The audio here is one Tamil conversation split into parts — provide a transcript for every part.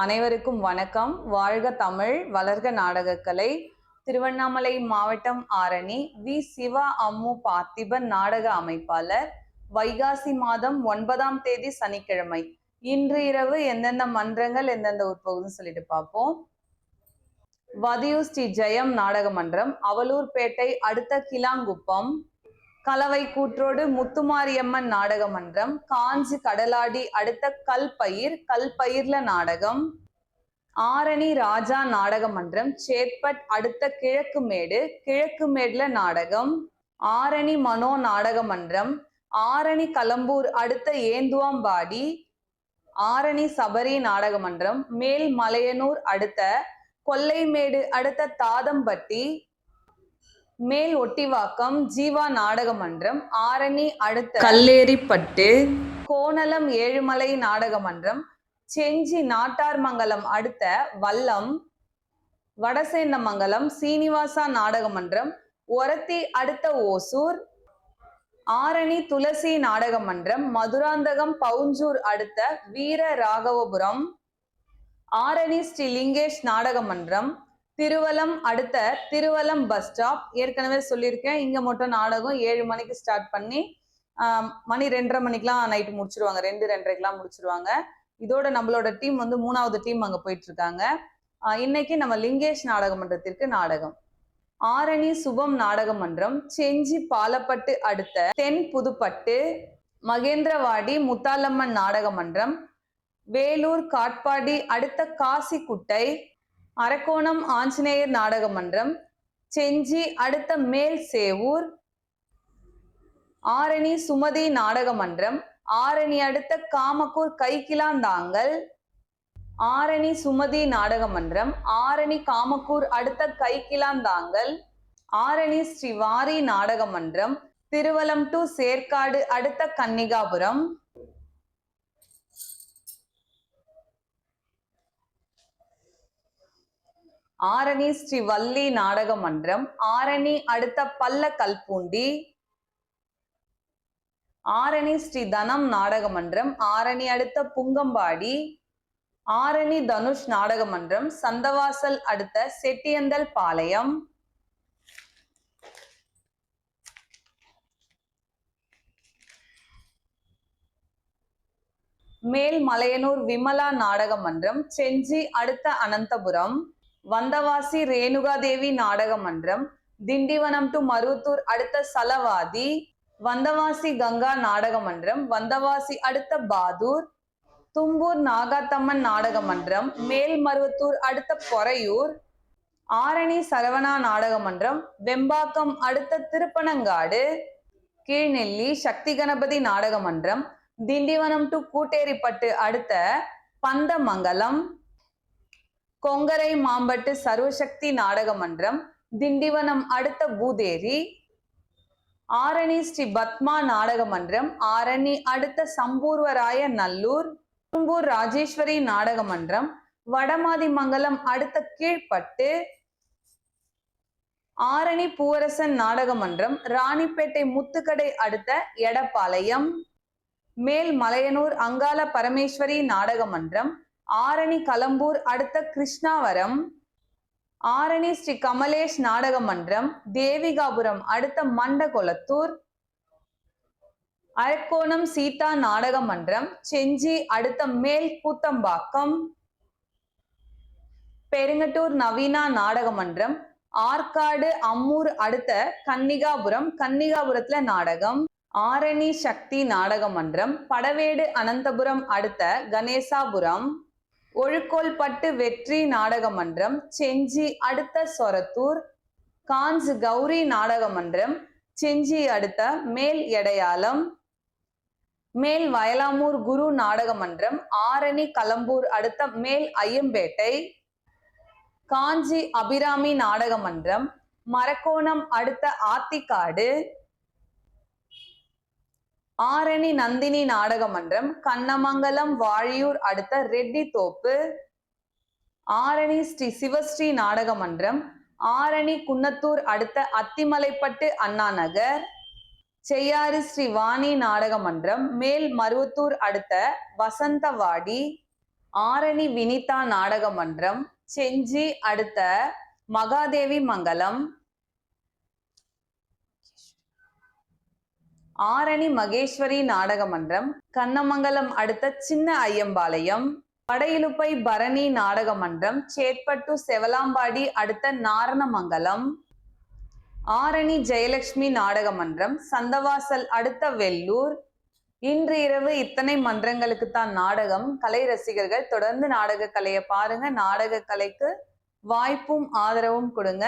அனைவருக்கும் வணக்கம். வாழ்க தமிழ், வளர்க நாடகக்கலை. திருவண்ணாமலை மாவட்டம் ஆரணி வி. சிவா அம்மு பார்த்திபன் நாடக அமைப்பாளர். வைகாசி மாதம் 9ஆம் தேதி சனிக்கிழமை. இன்று இரவு எந்தெந்த மன்றங்கள் எந்தெந்த உட்பகுதுன்னு சொல்லிட்டு பார்ப்போம். வதியூர் ஸ்ரீ ஜெயம் நாடக மன்றம், அவலூர்பேட்டை அடுத்த கிளாங்குப்பம். கலவை கூற்றோடு முத்துமாரியம்மன் நாடக மன்றம், காஞ்சி கடலாடி அடுத்த கல்பயிர்ல நாடகம். ஆரணி ராஜா நாடக மன்றம், சேத்பட் அடுத்த கிழக்குமேடுல நாடகம். ஆரணி மனோ நாடக மன்றம், ஆரணி கலம்பூர் அடுத்த ஏந்துவாம்பாடி. ஆரணி சபரி நாடக மன்றம், மேல்மலையனூர் அடுத்த கொல்லைமேடு அடுத்த தாதம்பட்டி. மேல் ஒட்டிவாக்கம் ஜீவா நாடக மன்றம், ஆரணி அடுத்த கல்லேரிப்பட்டு. கோணலம் ஏழுமலை நாடக மன்றம், செஞ்சி நாட்டார்மங்கலம் அடுத்த வல்லம். வடசேந்தமங்கலம் சீனிவாசா நாடக மன்றம், ஒரத்தி அடுத்த ஓசூர். ஆரணி துளசி நாடக மன்றம், மதுராந்தகம் பவுஞ்சூர் அடுத்த வீர ராகவபுரம். ஆரணி ஸ்ரீ லிங்கேஷ் நாடக மன்றம், திருவலம் அடுத்த திருவலம் பஸ் ஸ்டாப். ஏற்கனவே சொல்லியிருக்கேன், இங்க மட்டும் நாடகம் 7 மணிக்கு ஸ்டார்ட் பண்ணி மணி 2:30 மணிக்கெல்லாம் நைட்டு முடிச்சிருவாங்க. 2-2:30 முடிச்சிருவாங்க. இதோட நம்மளோட டீம் 3வது டீம் அங்க போயிட்டு இருக்காங்க. இன்னைக்கு நம்ம லிங்கேஷ் நாடக மன்றத்திற்கு நாடகம். ஆரணி சுபம் நாடக மன்றம், செஞ்சி பாலப்பட்டு அடுத்த தென் புதுப்பட்டு. மகேந்திரவாடி முத்தாலம்மன் நாடக மன்றம், வேலூர் காட்பாடி அடுத்த காசிக்குட்டை. அரக்கோணம் ஆஞ்சநேயர் நாடக மன்றம், செஞ்சி அடுத்த மேல் சேவூர். ஆரணி சுமதி நாடக மன்றம், ஆரணி அடுத்த காமக்கூர் கைக்கிலாந்தாங்கல். ஆரணி சுமதி நாடக மன்றம், ஆரணி காமக்கூர் அடுத்த கைக்கிலாந்தாங்கல். ஆரணி ஸ்ரீவாரி நாடக மன்றம், திருவலம் டு சேர்க்காடு அடுத்த கன்னிகாபுரம். ஆரணி ஸ்ரீ வள்ளி நாடக மன்றம், ஆரணி அடுத்த பல்ல கல்பூண்டி. ஆரணி ஸ்ரீ தனம் நாடக மன்றம், ஆரணி அடுத்த புங்கம்பாடி. ஆரணி தனுஷ் நாடக மன்றம், சந்தவாசல் அடுத்த செட்டியந்தல் பாளையம். மேல்மலையனூர் விமலா நாடக மன்றம், செஞ்சி அடுத்த அனந்தபுரம். வந்தவாசி ரேணுகாதேவி நாடக மன்றம், திண்டிவனம் டு மருவத்தூர் அடுத்த சலவாதி. வந்தவாசி கங்கா நாடக மன்றம், வந்தவாசி அடுத்த பாதூர். தும்பூர் நாகாத்தம்மன் நாடக மன்றம், மேல்மருவத்தூர் அடுத்த பொறையூர். ஆரணி சரவணா நாடக மன்றம், வெம்பாக்கம் அடுத்த திருப்பனங்காடு. கீழ்நெல்லி சக்தி கணபதி நாடக மன்றம், திண்டிவனம் டு கூட்டேரிப்பட்டு அடுத்த பந்தமங்கலம். கொங்கரை மாம்பட்டு சர்வசக்தி நாடக மன்றம், திண்டிவனம் அடுத்த பூதேரி. ஆரணி ஸ்ரீ பத்மா நாடக மன்றம், ஆரணி அடுத்த சம்பூர்வராய நல்லூர். தும்பூர் ராஜேஸ்வரி நாடக மன்றம், வடமாதிமங்கலம் அடுத்த கீழ்பட்டு. ஆரணி பூவரசன் நாடக மன்றம், ராணிப்பேட்டை முத்துக்கடை அடுத்த எடப்பாளையம். மேல்மலையனூர் அங்காள பரமேஸ்வரி நாடக மன்றம், ஆரணி கலம்பூர் அடுத்த கிருஷ்ணாவரம். ஆரணி ஸ்ரீ கமலேஷ் நாடக மன்றம், தேவிகாபுரம் அடுத்த மண்டகொளத்தூர். அரக்கோணம் சீதா நாடக மன்றம், செஞ்சி அடுத்த மேல் கூத்தம்பாக்கம். பெருங்கட்டூர் நவீனா நாடக மன்றம், ஆற்காடு அம்மூர் அடுத்த கன்னிகாபுரத்துல நாடகம். ஆரணி சக்தி நாடக மன்றம், படவேடு அனந்தபுரம் அடுத்த கணேசாபுரம். ஒழுக்கோல்பட்டு வெற்றி நாடக மன்றம், செஞ்சி அடுத்த சொரத்தூர். காஞ்ச் கௌரி நாடக மன்றம், செஞ்சி அடுத்த மேல் எடையாளம். மேல் வயலாமூர் குரு நாடக மன்றம், ஆரணி கலம்பூர் அடுத்த மேல் ஐயம்பேட்டை. காஞ்சி அபிராமி நாடக மன்றம், மரக்கோணம் அடுத்த ஆத்திக்காடு. ஆரணி நந்தினி நாடக மன்றம், கண்ணமங்கலம் வாழியூர் அடுத்த ரெட்டி தோப்பு. ஆரணி ஸ்ரீ சிவஸ்ரீ நாடக மன்றம், ஆரணி குன்னத்தூர் அடுத்த அத்திமலைப்பட்டு அண்ணா நகர். செய்யாறு ஸ்ரீ வாணி நாடக மன்றம், மேல் மருவத்தூர் அடுத்த வசந்தவாடி. ஆரணி வினிதா நாடக மன்றம், செஞ்சி அடுத்த மகாதேவி மங்கலம், ஆரணி மகேஸ்வரி நாடக மன்றம், கண்ணமங்கலம் அடுத்த சின்ன ஐயம்பாளையம், படையிலுப்பை பரணி நாடக மன்றம், சேட்பட்டு செவலாம்பாடி அடுத்த நாரணமங்கலம், ஆரணி ஜெயலட்சுமி நாடக மன்றம், சந்தவாசல் அடுத்த வெள்ளூர். இன்று இரவு இத்தனை மன்றங்களுக்கு தான் நாடகம். கலை ரசிகர்கள் தொடர்ந்து நாடக கலையை பாருங்க. நாடக கலைக்கு வாய்ப்பும் ஆதரவும் கொடுங்க.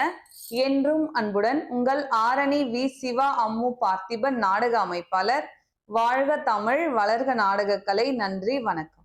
என்றும் அன்புடன் உங்கள் ஆரணி வி. சிவா அம்மு பார்த்திபன் நாடக அமைப்பாளர். வாழ்க தமிழ், வளர்க நாடக கலை. நன்றி, வணக்கம்.